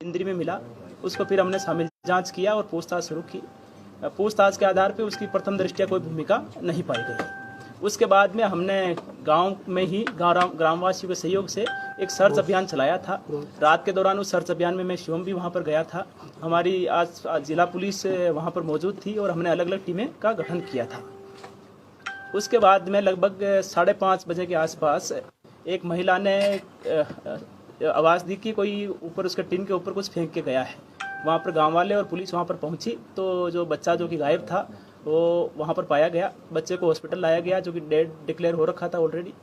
इंद्री में मिला, उसको फिर हमने शामिल जांच किया और पूछताछ शुरू की। पूछताछ के आधार पर उसकी प्रथम दृष्टया कोई भूमिका नहीं पाई गई। उसके बाद में हमने गांव में ही ग्रामवासियों के सहयोग से एक सर्च अभियान चलाया था। रात के दौरान उस सर्च अभियान में मैं स्वयं भी वहां पर गया था। हमारी आज जिला पुलिस वहां पर मौजूद थी और हमने अलग अलग टीमें का गठन किया था। उसके बाद में लगभग 5:30 बजे के आसपास एक महिला ने आवाज़ दी कि कोई ऊपर उसके टीन के ऊपर कुछ फेंक के गया है। वहाँ पर गांव वाले और पुलिस वहाँ पर पहुँची तो जो बच्चा जो कि गायब था वो वहाँ पर पाया गया। बच्चे को हॉस्पिटल लाया गया जो कि डेड डिक्लेयर हो रखा था ऑलरेडी।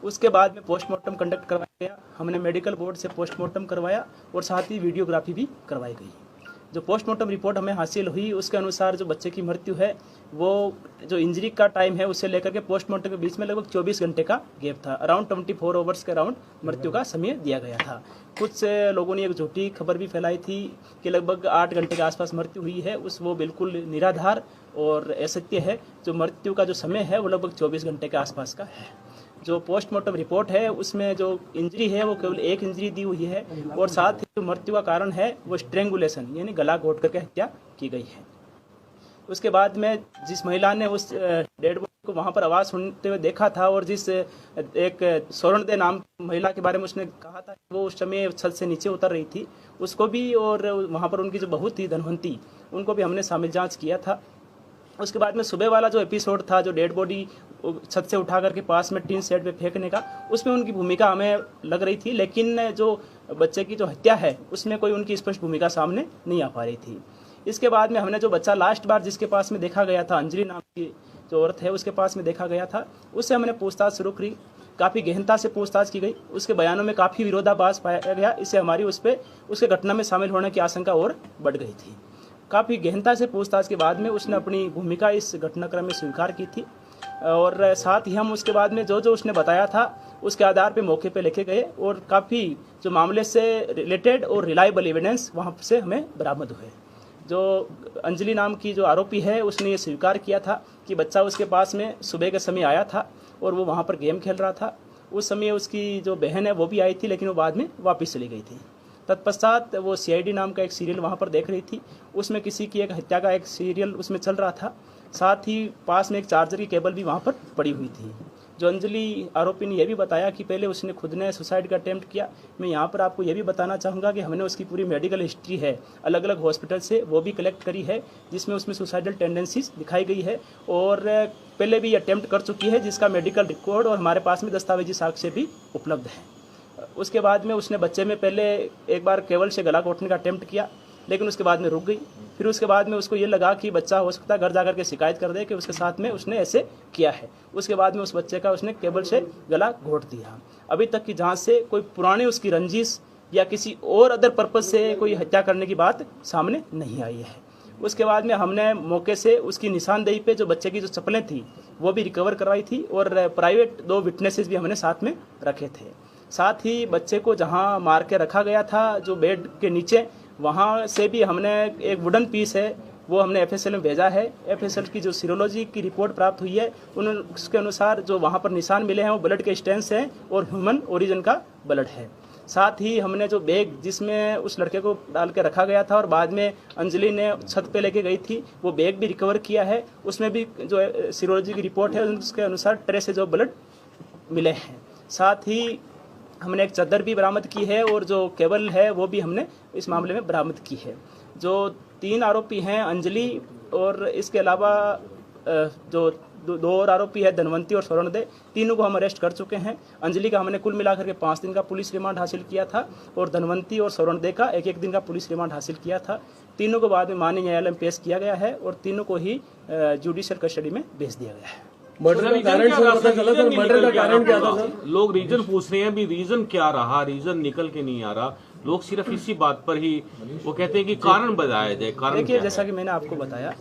उसके बाद में पोस्टमार्टम कंडक्ट करवाया गया। हमने मेडिकल बोर्ड से पोस्टमार्टम करवाया और साथ ही वीडियोग्राफी भी करवाई गई। जो पोस्टमार्टम रिपोर्ट हमें हासिल हुई उसके अनुसार जो बच्चे की मृत्यु है वो जो इंजरी का टाइम है उससे लेकर के पोस्टमार्टम के बीच में लगभग 24 घंटे का गैप था। अराउंड 24 आवर्स के अराउंड मृत्यु का समय दिया गया था। कुछ लोगों ने एक झूठी खबर भी फैलाई थी कि लगभग 8 घंटे के आसपास मृत्यु हुई है। वो बिल्कुल निराधार और असत्य है। जो मृत्यु का जो समय है वो लगभग 24 घंटे के आसपास का है। जो पोस्टमार्टम रिपोर्ट है उसमें जो इंजरी है वो केवल एक इंजरी दी हुई है और साथ ही जो मृत्यु का कारण है वो स्ट्रेंगुलेशन यानी गला घोट करके हत्या की गई है। उसके बाद में जिस महिला ने उस डेड बॉडी को वहाँ पर आवाज़ सुनते हुए देखा था और जिस एक स्वर्ण दे नाम महिला के बारे में उसने कहा था वो उस समय छत से नीचे उतर रही थी, उसको भी और वहाँ पर उनकी जो बहू थी धनवंती उनको भी हमने शामिल जाँच किया था। उसके बाद में सुबह वाला जो एपिसोड था जो डेड बॉडी छत से उठा करके पास में टीन शेड पे फेंकने का, उसमें उनकी भूमिका हमें लग रही थी, लेकिन जो बच्चे की जो हत्या है उसमें कोई उनकी स्पष्ट भूमिका सामने नहीं आ पा रही थी। इसके बाद में हमने जो बच्चा लास्ट बार जिसके पास में देखा गया था, अंजलि नाम की जो औरत है उसके पास में देखा गया था, उससे हमने पूछताछ शुरू की। काफ़ी गहनता से पूछताछ की गई। उसके बयानों में काफ़ी विरोधाभास पाया गया। इससे हमारी उस पर उसके घटना में शामिल होने की आशंका और बढ़ गई थी। काफ़ी गहनता से पूछताछ के बाद में उसने अपनी भूमिका इस घटनाक्रम में स्वीकार की थी और साथ ही हम उसके बाद में जो उसने बताया था उसके आधार पे मौके पे लेके गए और काफ़ी जो मामले से रिलेटेड और रिलायबल एविडेंस वहाँ से हमें बरामद हुए। जो अंजलि नाम की जो आरोपी है उसने ये स्वीकार किया था कि बच्चा उसके पास में सुबह के समय आया था और वो वहाँ पर गेम खेल रहा था। उस समय उसकी जो बहन है वो भी आई थी, लेकिन वो बाद में वापस चली गई थी। तत्पश्चात वो CID नाम का एक सीरियल वहाँ पर देख रही थी, उसमें किसी की एक हत्या का एक सीरियल उसमें चल रहा था। साथ ही पास में एक चार्जर की केबल भी वहाँ पर पड़ी हुई थी। जो अंजलि आरोपी ने यह भी बताया कि पहले उसने खुद ने सुसाइड का अटेम्प्ट किया। मैं यहाँ पर आपको यह भी बताना चाहूँगा कि हमने उसकी पूरी मेडिकल हिस्ट्री है अलग अलग हॉस्पिटल से वो भी कलेक्ट करी है, जिसमें उसमें सुसाइडल टेंडेंसीज दिखाई गई है और पहले भी अटेम्प्ट कर चुकी है, जिसका मेडिकल रिकॉर्ड और हमारे पास में दस्तावेजी साक्ष्य भी उपलब्ध है। उसके बाद में उसने बच्चे में पहले एक बार केवल से गला घोटने का अटेम्प्ट किया, लेकिन उसके बाद में रुक गई। फिर उसके बाद में उसको ये लगा कि बच्चा हो सकता है घर जाकर के शिकायत कर दे कि उसके साथ में उसने ऐसे किया है। उसके बाद में उस बच्चे का उसने केबल से गला घोट दिया। अभी तक की जांच से कोई पुराने उसकी रंजिश या किसी और अदर पर्पज से कोई हत्या करने की बात सामने नहीं आई है। उसके बाद में हमने मौके से उसकी निशानदेही पे जो बच्चे की जो चप्पलें थी वो भी रिकवर करवाई थी और प्राइवेट 2 विटनेसेस भी हमने साथ में रखे थे। साथ ही बच्चे को जहां मार के रखा गया था जो बेड के नीचे, वहां से भी हमने एक वुडन पीस है वो हमने FSL में भेजा है। FSL की जो सीरोलॉजी की रिपोर्ट प्राप्त हुई है उसके अनुसार जो वहां पर निशान मिले हैं वो ब्लड के स्टेन्स हैं और ह्यूमन ओरिजिन का ब्लड है। साथ ही हमने जो बैग जिसमें उस लड़के को डाल के रखा गया था और बाद में अंजलि ने छत पे लेके गई थी वो बैग भी रिकवर किया है। उसमें भी जो सीरोलॉजी की रिपोर्ट है उसके अनुसार ट्रेस से जो ब्लड मिले हैं। साथ ही हमने एक चादर भी बरामद की है और जो केबल है वो भी हमने इस मामले में बरामद की है। जो 3 आरोपी हैं अंजलि और इसके अलावा जो 2 और आरोपी है धनवंती और स्वर्ण दे, तीनों को हम अरेस्ट कर चुके हैं। अंजलि का हमने कुल मिलाकर के 5 दिन का पुलिस रिमांड हासिल किया था और धनवंती और स्वर्ण दे का 1-1 दिन का पुलिस रिमांड हासिल किया था। तीनों को बाद में माननीय न्यायालय में पेश किया गया है और तीनों को ही जुडिशियल कस्टडी में भेज दिया गया है। मर्डर का कारण पता चला सर? मर्डर का कारण क्या था सर? लोग रीजन पूछ रहे हैं, भी रीजन क्या रहा, रीजन निकल के नहीं आ रहा। लोग सिर्फ इसी बात पर ही वो कहते हैं कि कारण बताया जाए। कारण देखिए, जैसा कि मैंने आपको बताया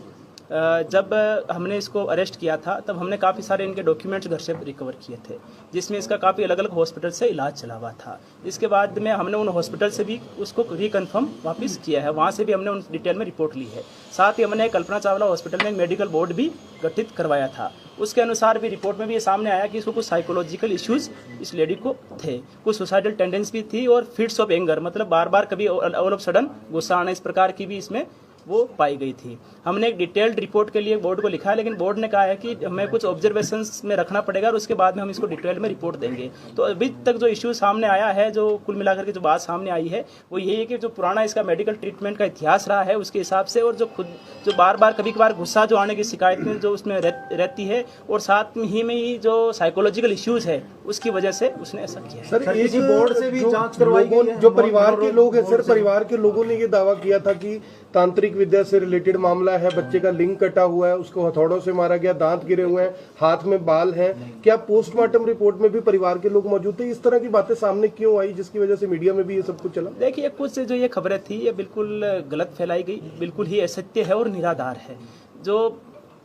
जब हमने इसको अरेस्ट किया था तब हमने काफ़ी सारे इनके डॉक्यूमेंट्स घर से रिकवर किए थे, जिसमें इसका काफ़ी अलग अलग हॉस्पिटल से इलाज चला हुआ था। इसके बाद में हमने उन हॉस्पिटल से भी उसको रिकन्फर्म वापस किया है, वहाँ से भी हमने उन डिटेल में रिपोर्ट ली है। साथ ही हमने कल्पना चावला हॉस्पिटल में एक मेडिकल बोर्ड भी गठित करवाया था। उसके अनुसार भी रिपोर्ट में भी ये सामने आया कि इसको कुछ साइकोलॉजिकल इश्यूज इस लेडी को थे, कुछ सुसाइडल टेंडेंसी भी थी और फिट्स ऑफ एंगर, मतलब बार बार कभी ऑल ऑफ सडन गुस्सा आना, इस प्रकार की भी इसमें वो पाई गई थी। हमने एक डिटेल्ड रिपोर्ट के लिए बोर्ड को लिखा है, लेकिन बोर्ड ने कहा है कि हमें कुछ ऑब्जर्वेशंस में रखना पड़ेगा और उसके बाद में हम इसको डिटेल में रिपोर्ट देंगे। तो अभी तक जो इश्यू सामने आया है, जो कुल मिलाकर के जो बात सामने आई है वो यही है कि जो पुराना इसका मेडिकल ट्रीटमेंट का इतिहास रहा है उसके हिसाब से, और जो बार बार कभी कभार गुस्सा जो आने की शिकायतें जो उसमें रहती है, और साथ ही में ही जो साइकोलॉजिकल इश्यूज है उसकी वजह से उसने ऐसा किया है। सर, किसी बोर्ड से भी जांच करवाई गई है? जो परिवार के लोग हैं सर, परिवार के लोगों ने ये दावा किया था कि तांत्रिक विद्या से रिलेटेड मामला है, बच्चे का लिंग कटा हुआ है, उसको हथौड़ों से मारा गया, दांत गिरे हुए हैं, हाथ में बाल हैं। क्या पोस्टमार्टम रिपोर्ट में भी परिवार के लोग मौजूद थे? इस तरह की बातें सामने क्यों आई जिसकी वजह से मीडिया में भी ये सब कुछ चला? देखिए, कुछ जो ये खबरें थी ये बिल्कुल गलत फैलाई गई, बिल्कुल ही असत्य है और निराधार है। जो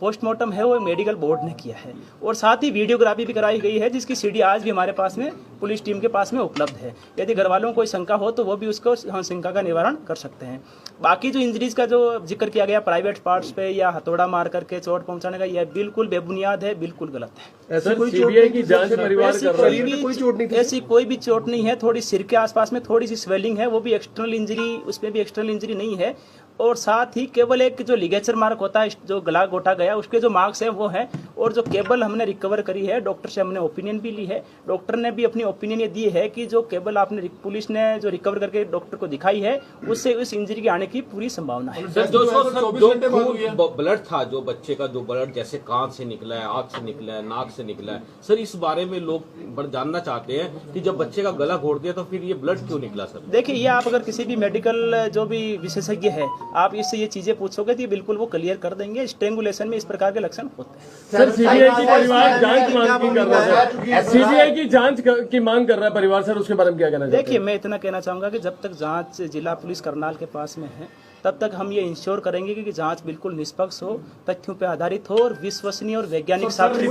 पोस्टमार्टम है वो मेडिकल बोर्ड ने किया है, और साथ ही वीडियोग्राफी भी कराई गई है, जिसकी सीडी आज भी हमारे पास में पुलिस टीम के पास में उपलब्ध है। यदि घर वालों को कोई शंका हो तो वो भी उसको शंका का निवारण कर सकते हैं। बाकी जो इंजरीज का जो जिक्र किया गया प्राइवेट पार्ट्स पे या हथौड़ा मार करके चोट पहुंचाने का, यह बिल्कुल बेबुनियाद है, बिल्कुल गलत है। ऐसी कोई चोट नहीं की जांच परिवार कर रहा है? कोई चोट नहीं थी? ऐसी कोई भी चोट नहीं है। थोड़ी सिर के आसपास में थोड़ी सी स्वेलिंग है, वो भी एक्सटर्नल इंजरी, उसमें भी एक्सटर्नल इंजरी नहीं है। और साथ ही केवल एक जो लिगेचर मार्क होता है, जो गला घोटा गया, उसके जो मार्क्स हैं वो हैं। और जो केबल हमने रिकवर करी है, डॉक्टर से हमने ओपिनियन भी ली है, डॉक्टर ने भी अपनी ओपिनियन ये दी है कि जो केबल आपने पुलिस ने जो रिकवर करके डॉक्टर को दिखाई है, उससे उस इंजरी के आने की पूरी संभावना है। सर, जो ब्लड था, जो बच्चे का जो ब्लड जैसे कान से निकला है, आंख से निकला है, नाक से निकला है, सर इस बारे में लोग जानना चाहते हैं कि जब बच्चे का गला घोट दिया तो फिर ये ब्लड क्यों निकला? सर देखिए, ये आप अगर किसी भी मेडिकल जो भी विशेषज्ञ है, आप इससे ये चीजें पूछोगे तो बिल्कुल वो क्लियर कर देंगे। स्ट्रेंगुलेशन में इस प्रकार के लक्षण होते हैं। सर, सीबीआई की परिवार जांच मांग कर रहा है, सीबीआई की जांच की मांग कर रहा है परिवार, सर उसके बारे में क्या कहना चाहते हैं? देखिए, मैं इतना कहना चाहूंगा कि जब तक जांच जिला पुलिस करनाल के पास में है, तब तक हम ये इंश्योर करेंगे कि जांच बिल्कुल निष्पक्ष हो, तथ्यों पे आधारित हो और विश्वसनीय और वैज्ञानिक साक्ष्य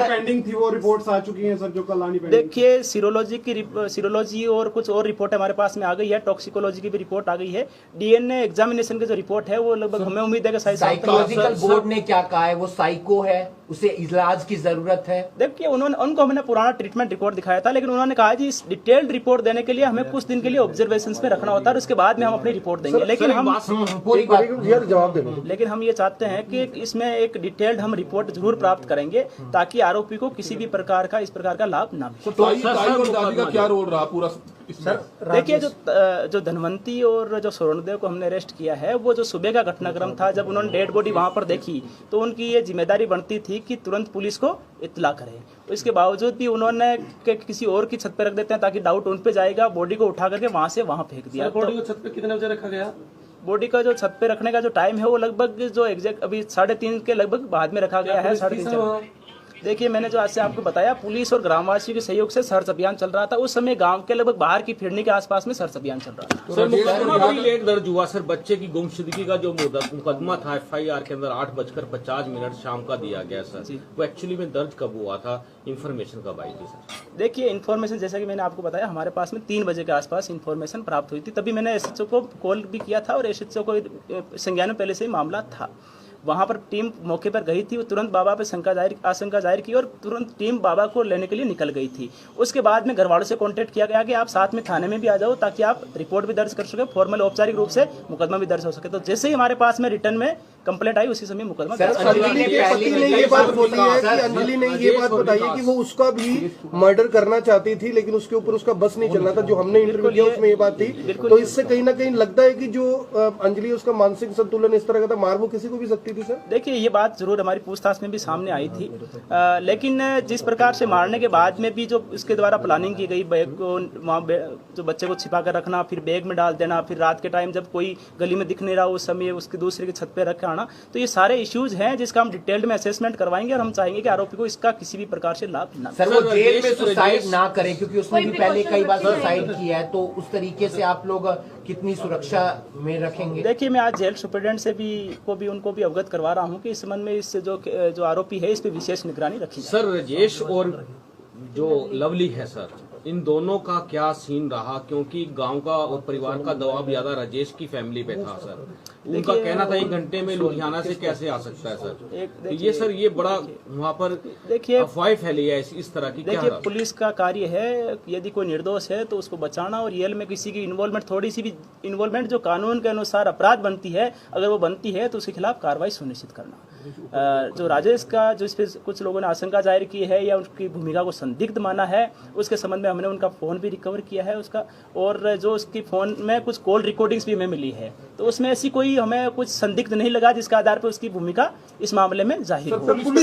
पेंडिंग थी, वो रिपोर्ट्स आ चुकी हैं सर, जो कल आनी पेंडिंग। देखिए, सीरोलॉजी और कुछ और रिपोर्ट हमारे पास में आ गई है, टॉक्सिकोलॉजी की भी रिपोर्ट आ गई है, डीएनए एग्जामिनेशन की जो रिपोर्ट है वो लगभग हमें उम्मीद है कि साइकोलॉजिकल बोर्ड ने क्या कहा है, वो साइको है, उसे इलाज की जरूरत है। देखिए, उनको हमने पुराना ट्रीटमेंट रिपोर्ट दिखाया था, लेकिन उन्होंने कहा कि इस डिटेल्ड रिपोर्ट देने के लिए हमें कुछ दिन के लिए ऑब्जर्वेशंस में रखना होता है, उसके बाद में हम अपनी रिपोर्ट देंगे। लेकिन हम पूरी बात जवाब देंगे, लेकिन हम ये चाहते हैं कि इसमें एक डिटेल्ड हम रिपोर्ट जरूर प्राप्त करेंगे, ताकि आरोपी को किसी भी प्रकार का इस प्रकार का लाभ ना मिले। तो दादी का क्या रोल रहा पूरा? देखिए, जो धनवंती और जो स्वर्णदेव को हमने अरेस्ट किया है, वो जो सुबह का घटनाक्रम था, जब उन्होंने डेड बॉडी वहां पर देखी तो उनकी ये जिम्मेदारी बनती थी कि तुरंत पुलिस को इत्तला करें। इसके बावजूद भी उन्होंने किसी और की छत पे रख देते हैं ताकि डाउट उन पे जाएगा, बॉडी को उठा करके वहां से वहां फेंक दिया। बॉडी को छत पे कितने बजे रखा गया? बॉडी का जो छत पे रखने का जो टाइम है वो लगभग जो एग्जैक्ट अभी 3:30 के लगभग बाद में रखा गया है। 3:30। देखिए, मैंने जो आज से आपको बताया, पुलिस और ग्रामवासियों के सहयोग से सर्च अभियान चल रहा था। उस समय गांव के लगभग बाहर की फिरनी के आसपास में सर्च अभियान चल रहा था। सर, मुकदमा बड़ी लेट दर्ज हुआ सर। बच्चे की गुमशुदगी का जो मुकदमा था एफआईआर के अंदर 8:50 शाम का दिया गया सर, वो एक्चुअली में दर्ज कब हुआ था? इन्फॉर्मेशन कब आई थी सर? देखिए, इन्फॉर्मेशन जैसा कि मैंने आपको बताया, हमारे पास में 3 बजे के आसपास इन्फॉर्मेशन प्राप्त हुई थी। तभी मैंने एसएचओ को कॉल भी किया था और एसएचओ को संज्ञान में पहले से ही मामला था। वहां पर टीम मौके पर गई थी, वो तुरंत बाबा पे आशंका जाहिर की और तुरंत टीम बाबा को लेने के लिए निकल गई थी। उसके बाद में घर वालों से कांटेक्ट किया गया कि आप साथ में थाने में भी आ जाओ, ताकि आप रिपोर्ट भी दर्ज कर सके, फॉर्मल औपचारिक रूप से मुकदमा भी दर्ज हो सके। तो जैसे ही हमारे पास में रिटर्न में कंप्लेंट आई, उसी समय मुकदमा अंजलि के पति ने ये बात बोली है कि अंजलि ने ये बात बताई है कि वो उसका भी मर्डर करना चाहती थी, लेकिन उसके ऊपर उसका बस नहीं चलना था। जो हमने इंटरव्यू किया उसमें ये बात थी। तो इससे कहीं ना कहीं लगता है कि जो अंजलि उसका मानसिक संतुलन इस तरह का था, मार वो किसी को भी सकती थी। सर, देखिए, ये बात जरूर हमारी पूछताछ में भी सामने आई थी, लेकिन जिस प्रकार से मारने के बाद में भी जो इसके द्वारा प्लानिंग की गई, बैग को जो बच्चे को छिपा कर रखना, फिर बैग में डाल देना, फिर रात के टाइम जब कोई गली में दिख नहीं रहा उस समय उसके दूसरे की छत पे रख आना, तो ये सारे इश्यूज हैं जिसका हम डिटेल्ड में असेसमेंट करवाएंगे और हम चाहेंगे कि आरोपी को इसका किसी भी प्रकार से लाभ ना। सर, वो जेल में सुसाइड ना करे, क्योंकि उसने भी पहले कई बार सुसाइड किया है, तो उस तरीके से आप लोग कितनी सुरक्षा में रखेंगे? देखिए, मैं आज जेल सुपरिटेंडेंट से भी उनको भी अवगत करवा रहा हूं कि इस संबंध में इस जो आरोपी है इस पे विशेष निगरानी रखी जाए। सर, राजेश और जो लवली है सर, इन दोनों का क्या सीन रहा? क्योंकि गांव का और परिवार का दबाव ज्यादा राजेश की फैमिली पे था सर। उनका कहना था 1 घंटे में लुधियाना से कैसे आ सकता है सर। ये सर ये बड़ा वहाँ पर देखिए अफवाह फैली है इस तरह की। देखिए, पुलिस का कार्य है, यदि कोई निर्दोष है तो उसको बचाना, और रियल में किसी की इन्वॉल्वमेंट, थोड़ी सी भी इन्वॉल्वमेंट जो कानून के अनुसार अपराध बनती है, अगर वो बनती है तो उसके खिलाफ कार्रवाई सुनिश्चित करना। जो राजेश का जो इस पे कुछ लोगों ने आशंका जाहिर की है या उसकी भूमिका को संदिग्ध माना है, उसके संबंध में हमने उनका फोन भी रिकवर किया है उसका, और जो उसकी फोन में कुछ कॉल रिकॉर्डिंग्स भी हमें मिली है, तो उसमें ऐसी कोई हमें कुछ संदिग्ध नहीं लगा जिसके आधार पर उसकी भूमिका इस मामले में जाहिर हो।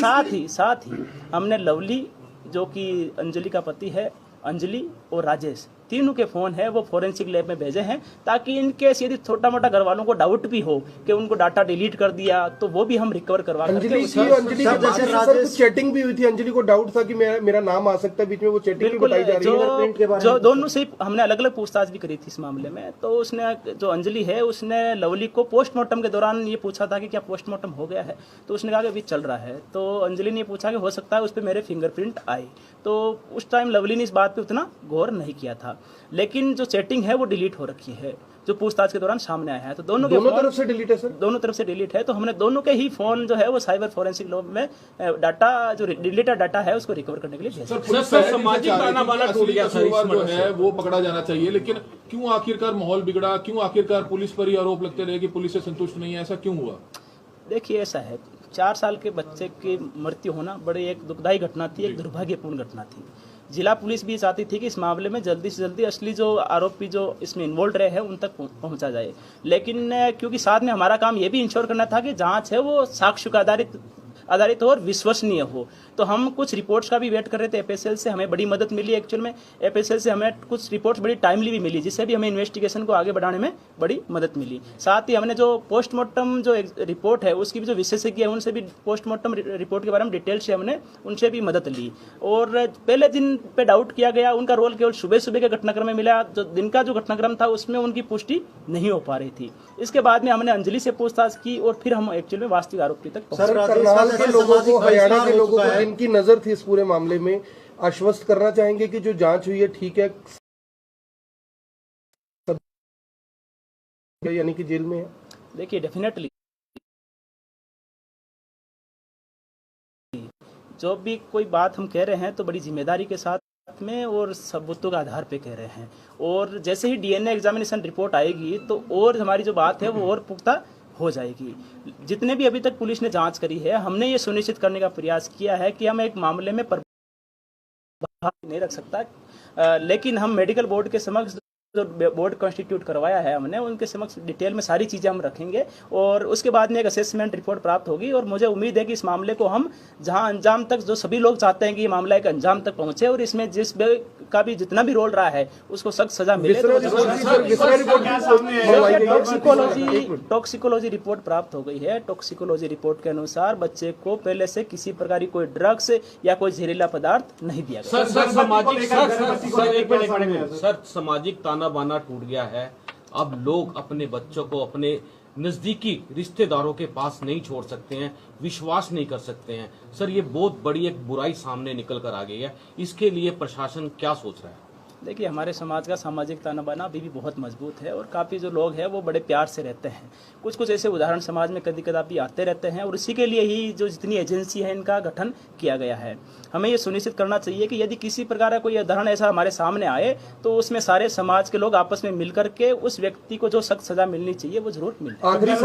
साथ ही हमने लवली, जो कि अंजलि का पति है, अंजलि और राजेश, तीनों के फोन है वो फॉरेंसिक लैब में भेजे हैं, ताकि इनकेस यदि छोटा मोटा घर वालों को डाउट भी हो कि उनको डाटा डिलीट कर दिया तो वो भी हम रिकवर करवा अंजलि के कुछ चैटिंग भी हुई थी। अंजलि को डाउट था कि मेरा नाम आ सकता है बीच में, वो चैटिंग भी बताई जा रही है। जो दोनों से हमने अलग अलग पूछताछ भी करी थी इस मामले में, तो उसने, जो अंजलि है, उसने लवली को पोस्टमार्टम के दौरान ये पूछा था कि क्या पोस्टमार्टम हो गया है, तो उसने कहा कि अभी चल रहा है। तो अंजलि ने पूछा कि हो सकता है उस पर मेरे फिंगरप्रिंट आए, तो उस टाइम लवली ने इस बात पे उतना गौर नहीं किया था। लेकिन जो चैटिंग है वो डिलीट हो रखी है, जो पूछताछ के दौरान सामने आया है। तो दोनों तरफ से डिलीट है सर? दोनों तरफ से डिलीट है। तो हमने दोनों के ही फोन जो है वो साइबर फॉरेंसिक लैब में डाटा, जो डिलीटेड डाटा है, उसको रिकवर करने के लिए भेजा। सर, सामाजिक तानाबाना टूट गया सर, जो है वो पकड़ा जाना चाहिए, लेकिन क्यों आखिरकार माहौल बिगड़ा? क्यों आखिरकार पुलिस पर ही आरोप लगते रहे कि पुलिस से संतुष्ट नहीं है? ऐसा क्यों हुआ? देखिए, ऐसा है, 4 साल के बच्चे की मृत्यु होना बड़ी एक दुखदायी घटना थी, एक दुर्भाग्यपूर्ण घटना थी। जिला पुलिस भी चाहती थी कि इस मामले में जल्दी से जल्दी असली जो आरोपी जो इसमें इन्वॉल्व रहे हैं उन तक पहुंचा जाए। लेकिन क्योंकि साथ में हमारा काम ये भी इंश्योर करना था कि जांच है वो साक्ष्य का आधारित हो और विश्वसनीय हो, तो हम कुछ रिपोर्ट्स का भी वेट कर रहे थे। एफएसएल से हमें बड़ी मदद मिली, एक्चुअल में एफएसएल से हमें कुछ रिपोर्ट्स बड़ी टाइमली भी मिली, जिससे भी हमें इन्वेस्टिगेशन को आगे बढ़ाने में बड़ी मदद मिली। साथ ही हमने जो पोस्टमार्टम जो रिपोर्ट है उसकी भी जो विशेषज्ञ है उनसे भी पोस्टमार्टम रिपोर्ट के बारे में डिटेल से हमने उनसे भी मदद ली। और पहले दिन पे डाउट किया गया, उनका रोल केवल सुबह सुबह के घटनाक्रम में मिला, जो दिन का जो घटनाक्रम था उसमें उनकी पुष्टि नहीं हो पा रही थी। इसके बाद में हमने अंजलि से पूछताछ की और फिर हम एक्चुअल में वास्तविक आरोपी तक पहुंचे। हरियाणा के लोगों को जिनकी नजर थी इस पूरे मामले में, आश्वस्त करना चाहेंगे कि जो जांच हुई है ठीक है, यानी कि जेल में है? देखिए, डेफिनेटली जो भी कोई बात हम कह रहे हैं तो बड़ी जिम्मेदारी के साथ में और सबूतों के आधार पे कह रहे हैं, और जैसे ही डीएनए एग्जामिनेशन रिपोर्ट आएगी तो और हमारी जो बात है वो और पुख्ता हो जाएगी। जितने भी अभी तक पुलिस ने जांच करी है, हमने ये सुनिश्चित करने का प्रयास किया है कि हम एक मामले में प्रभाव नहीं रख सकता, लेकिन हम मेडिकल बोर्ड के समक्ष जो बोर्ड कॉन्स्टिट्यूट करवाया है हमने, उनके समक्ष डिटेल में सारी चीज़ें हम रखेंगे और उसके बाद में एक असेसमेंट रिपोर्ट प्राप्त होगी। और मुझे उम्मीद है कि इस मामले को हम जहां अंजाम तक, जो सभी लोग चाहते हैं कि ये मामला एक अंजाम तक पहुंचे और इसमें जिस का भी जितना भी रोल रहा है उसको सख्त सजा मिले। टॉक्सिकोलॉजी रिपोर्ट प्राप्त हो गई है। टॉक्सिकोलॉजी रिपोर्ट के अनुसार बच्चे को पहले से किसी प्रकार की कोई ड्रग्स या कोई जहरीला पदार्थ नहीं दिया गया। सर, सामाजिक ताना-बाना टूट गया है। अब लोग अपने बच्चों को अपने नजदीकी रिश्तेदारों के पास नहीं छोड़ सकते हैं, विश्वास नहीं कर सकते हैं। सर, ये बहुत बड़ी एक बुराई सामने निकल कर आ गई है, इसके लिए प्रशासन क्या सोच रहा है? देखिए, हमारे समाज का सामाजिक ताना-बाना अभी भी बहुत मजबूत है और काफ़ी जो लोग हैं वो बड़े प्यार से रहते हैं। कुछ ऐसे उदाहरण समाज में कभी कदापि आते रहते हैं और इसी के लिए ही जो जितनी एजेंसी है इनका गठन किया गया है। हमें ये सुनिश्चित करना चाहिए कि यदि किसी प्रकार का कोई उदाहरण ऐसा हमारे सामने आए तो उसमें सारे समाज के लोग आपस में मिलकर के उस व्यक्ति को जो सख्त सजा मिलनी चाहिए वो जरूर मिले। आखिरी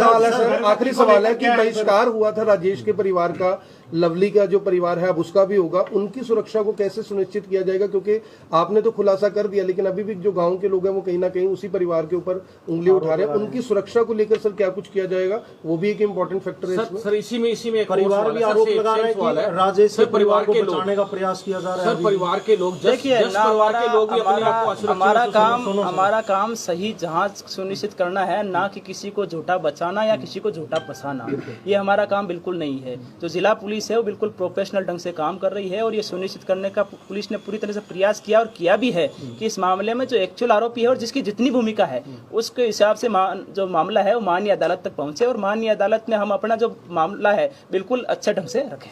सवाल है कि बहिष्कार हुआ था राजेश के परिवार का, लवली का जो परिवार है अब उसका भी होगा, उनकी सुरक्षा को कैसे सुनिश्चित किया जाएगा? क्योंकि आपने तो खुलासा कर दिया, लेकिन अभी भी जो गांव के लोग हैं वो कहीं ना कहीं उसी परिवार के ऊपर उंगली उठा रहे हैं। उनकी सुरक्षा को लेकर सर क्या कुछ किया जाएगा? वो भी एक इम्पोर्टेंट फैक्टर है सर, इसी में परिवार भी आरोप लगा रहा है कि राजेश के परिवार को बचाने का प्रयास किया जा रहा है। सर, परिवार के लोग, देखिए, हमारा काम सही जांच सुनिश्चित करना है, ना कि किसी को झूठा बचाना या किसी को झूठा फंसाना। ये हमारा काम बिल्कुल नहीं है। जो जिला पुलिस पुलिस है वो बिल्कुल प्रोफेशनल ढंग से काम कर रही है और ये सुनिश्चित करने का पुलिस ने पूरी तरह से प्रयास किया और किया भी है कि इस मामले में जो एक्चुअल आरोपी है और जिसकी जितनी भूमिका है उसके हिसाब से जो मामला है वो माननीय अदालत तक पहुंचे और माननीय अदालत में हम अपना जो मामला है बिल्कुल अच्छे ढंग से रखें।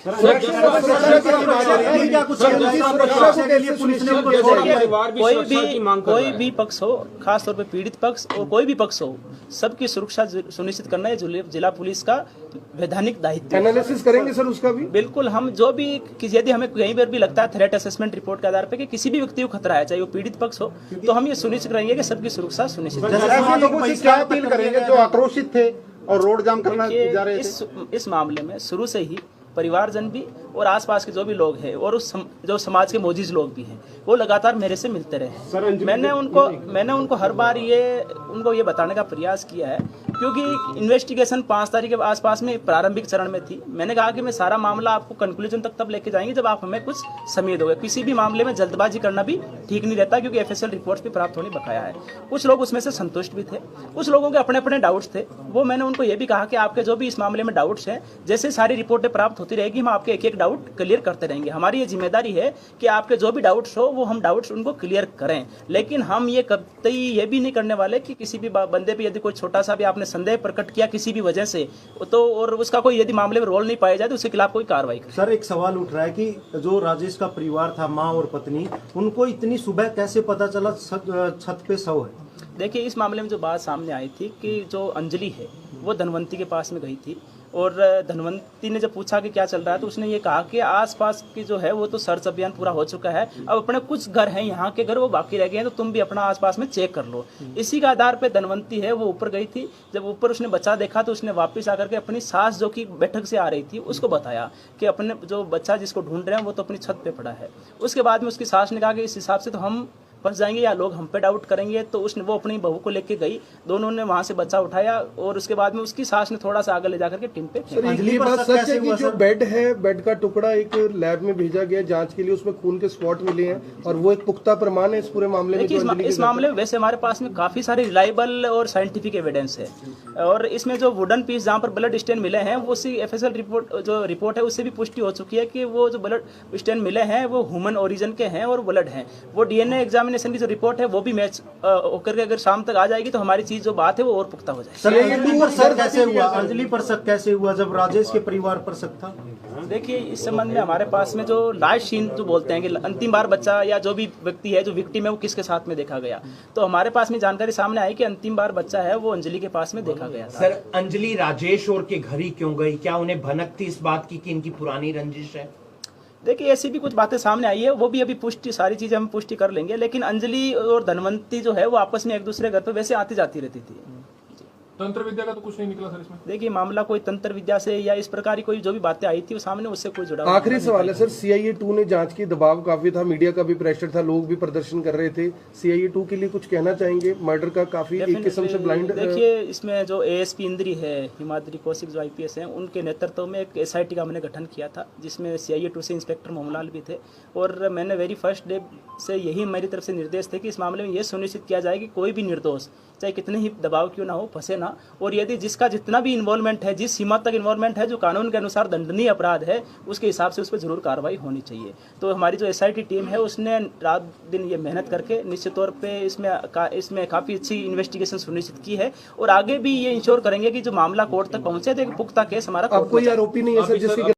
कोई भी पक्ष हो, खासतौर पर पीड़ित पक्ष और कोई भी पक्ष हो, सबकी सुरक्षा सुनिश्चित करना है जिला पुलिस का वैधानिक दायित्व। एनालिसिस करेंगे सर उसका भी? बिल्कुल, हम जो भी यदि हमें कहीं पर भी लगता है थ्रेट असेसमेंट रिपोर्ट के आधार पर कि किसी भी व्यक्ति को खतरा है, चाहे वो पीड़ित पक्ष हो, तो हम ये सुनिश्चित करेंगे कि सबकी सुरक्षा सुनिश्चित ऐसे लोगों से क्या अपील करेंगे जो आक्रोशित थे और रोड जाम करना जा रहे थे? इस मामले में शुरू से ही परिवारजन भी और आसपास के जो भी लोग हैं और जो समाज के मोजीज लोग भी हैं वो लगातार मेरे से मिलते रहे। मैंने उनको हर बार उनको ये बताने का प्रयास किया है, क्योंकि इन्वेस्टिगेशन 5 तारीख के आसपास में प्रारंभिक चरण में थी। मैंने कहा कि मैं सारा मामला आपको कंक्लूजन तक तब लेके जाएंगे जब आप हमें कुछ समय दोगे। किसी भी मामले में जल्दबाजी करना भी ठीक नहीं रहता, क्योंकि FSL रिपोर्ट्स भी प्राप्त होने बकाया है। कुछ लोग उसमें से संतुष्ट भी थे, कुछ लोगों के अपने अपने डाउट्स थे। वो मैंने उनको ये भी कहा कि आपके जो भी इस मामले में डाउट्स हैं, जैसे सारी रिपोर्टें प्राप्त होती रहेगी हम आपके एक एक डाउट क्लियर करते रहेंगे। हमारी ये जिम्मेदारी है कि आपके जो भी डाउट्स हो वो हम डाउट्स उनको क्लियर करें, लेकिन हम ये कभी ये भी नहीं करने वाले कि किसी भी बंदे पे यदि कोई छोटा सा भी आपने संदेह प्रकट किया किसी भी वजह से, तो और उसका कोई यदि मामले में रोल नहीं पाया जाए तो उसके खिलाफ कोई कार्रवाई करें। सर, एक सवाल उठ रहा है कि जो राजेश का परिवार था, माँ और पत्नी, उनको इतनी सुबह कैसे पता चला छत पे शव है? देखिए, इस मामले में जो बात सामने आई थी कि जो अंजलि है वो धनवंती के पास में गई थी और धनवंती ने जब पूछा कि क्या चल रहा है तो उसने ये कहा कि आसपास की जो है वो तो सर्च अभियान पूरा हो चुका है, अब अपने कुछ घर हैं यहाँ के घर वो बाकी रह गए हैं, तो तुम भी अपना आसपास में चेक कर लो। इसी का आधार पे धनवंती है वो ऊपर गई थी। जब ऊपर उसने बच्चा देखा तो उसने वापस आकर के अपनी सास जो कि बैठक से आ रही थी उसको बताया कि अपने जो बच्चा जिसको ढूंढ रहे हैं वो तो अपनी छत पे पड़ा है। उसके बाद में उसकी सास ने कहा कि इस हिसाब से तो हम फंस जाएंगे या लोग हम पे डाउट करेंगे, तो उसने वो अपनी बहू को लेके गई, दोनों ने वहां से बच्चा उठाया और उसके बाद में उसकी सास ने थोड़ा सा आगे ले जाकर के टीम पे। ये बात सच है कि जो बेड है, बेड का टुकड़ा एक लैब में भेजा गया जांच के लिए, उसमें खून के स्पॉट मिले हैं और वो एक पुख्ता प्रमाण है इस पूरे मामले में। इस मामले में वैसे हमारे पास में काफी सारे रिलायबल और साइंटिफिक एविडेंस है और इसमें जो वुडन पीस जहाँ पर ब्लड स्टेन मिले हैं वो उसी FSL रिपोर्ट है उससे भी पुष्टि हो चुकी है कि वो जो ब्लड स्टेन मिले हैं वो ह्यूमन ओरिजिन के हैं और ब्लड हैं। वो DNA एग्जामिनेशन की जो रिपोर्ट है वो भी मैच होकर के अगर शाम तक आ जाएगी तो हमारी चीज जो बात है वो और पुख्ता हो जाएगी। अंजलि पर शक कैसे हुआ? अंजलि पर शक कैसे हुआ जब राजेश के परिवार पर शक था? देखिए, इस संबंध में हमारे पास में जो लास्ट सीन जो बोलते हैं कि अंतिम बार बच्चा या जो भी व्यक्ति है जो विक्टिम है वो किसके साथ में देखा गया, तो हमारे पास में जानकारी सामने आई कि अंतिम बार बच्चा है वो अंजलि के पास में देखा गया था। सर, अंजलि राजेश और के घर ही क्यों गई? क्या उन्हें भनक थी इस बात की कि इनकी पुरानी रंजिश है? देखिए, ऐसी भी कुछ बातें सामने आई है, वो भी अभी पुष्टि, सारी चीजें हम पुष्टि कर लेंगे, लेकिन अंजलि और धनवंती जो है वो आपस में एक दूसरे घर पे वैसे आती जाती रहती थी। तंत्र विद्या का तो कुछ नहीं निकला सर इसमें? देखिए, मामला कोई तंत्र विद्या से या इस प्रकार की कोई जो भी बातें आई थी वो सामने उससे कोई जुड़ा। आखिरी सवाल है सर, CIA 2 ने जांच की, दबाव काफी था, मीडिया का भी प्रेशर था, लोग भी प्रदर्शन कर रहे थे, CIA 2 के लिए कुछ कहना चाहेंगे? मर्डर का काफी एक किस्म से ब्लाइंड। देखिए, इसमें जो ASP इंद्री है, हिमाद्री कौशिक जो IPS हैं, उनके नेतृत्व में एक SIT का हमने गठन किया था जिसमें CIA 2 से इंस्पेक्टर मोहनलाल भी थे और मैंने वेरी फर्स्ट डे से यही मेरी तरफ से निर्देश थे कि इस मामले में ये सुनिश्चित किया जाए कि कोई भी निर्दोष चाहे कितने ही दबाव क्यों ना हो फंसे ना, और यदि जिसका जितना भी इन्वॉल्वमेंट है, जिस सीमा तक इन्वॉल्वमेंट है जो कानून के अनुसार दंडनीय अपराध है, उसके हिसाब से उस पर जरूर कार्रवाई होनी चाहिए। तो हमारी जो SIT टीम है उसने रात दिन ये मेहनत करके निश्चित तौर पे इसमें काफ़ी अच्छी इन्वेस्टिगेशन सुनिश्चित की है और आगे भी ये इंश्योर करेंगे कि जो मामला कोर्ट तक पहुंचे तो एक पुख्ता केस हमारा। कोई आरोपी नहीं है सर जिसकी